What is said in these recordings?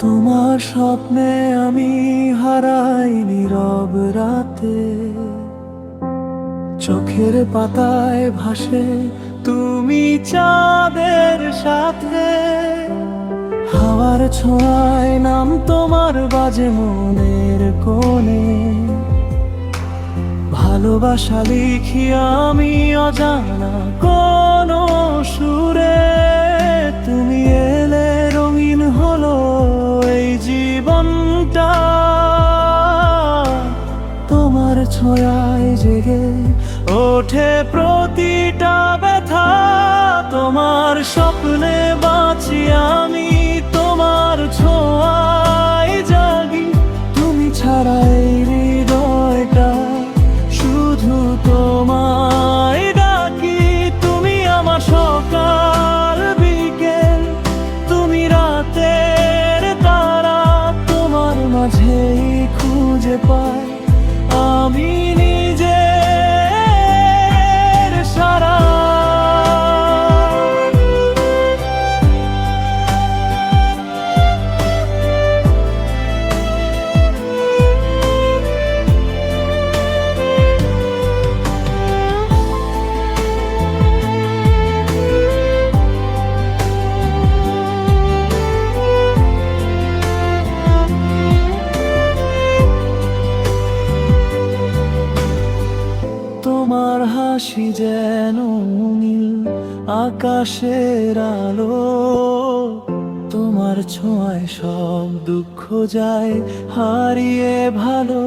তোমার স্বপ্নে আমি হারাই নীরব রাতে, চোখের পাতায় ভাসে তুমি চাঁদের সাথে। হাওয়ার ছোঁয়ায় নাম তোমার বাজে মনের কোণে, ভালোবাসা লিখি আমি অজানা কোন সুরে। তুমি এলে রঙিন হলো এই জীবনটা, তোমার ছোঁয়ায় জেগে ওঠে প্রতিটা ব্যথা। তোমার স্বপ্নে বাঁচি আমি, তোমার ছোঁয়ায় জাগি। তুমি ছাড়া এই হৃদয়টা শুধু তোমায় ডাকি। তুমি আমার সকাল বিকেল, তুমি রাতের তারা। তোমার মাঝেই খুঁজে পাই আমি নিজের সারা। তোমার হাসি যেন নীল আকাশের আলো, তোমার ছোঁয়ায় সব দুঃখ যায় হারিয়ে ভালো।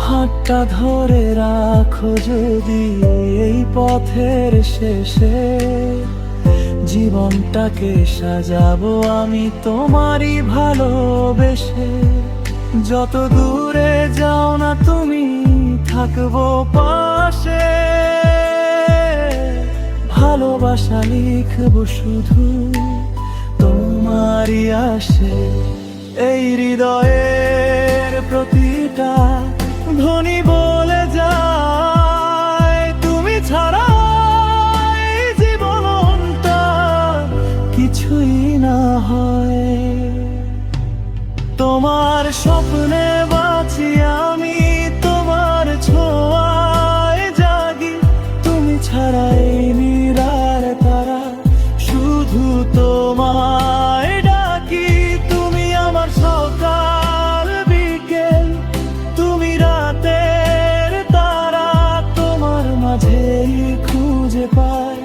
হাতটা ধরে রাখো যদি এই পথের শেষে, জীবনটাকে সাজাবো আমি তোমারই ভালোবেসে। যত দূরে যাও না তুমি, থাকবো পাশে। ভালোবাসা লিখবো শুধু তোমারই আসে। এই হৃদয়ের প্রতিটা ধ্বনি বলে যায় তুমি ছাড়া এই জীবনটা কিছুই না হয়। তোমার স্বপ্নে বাঁচি আমি, তোমার ছোঁয়ায় জাগি। তুমি ছাড়া এই নিরার তারা শুধু তোমায় ডাকি। তুমি আমার সকাল বিকেল, তুমি রাতের তারা। তোমার মাঝেই খুঁজে পাই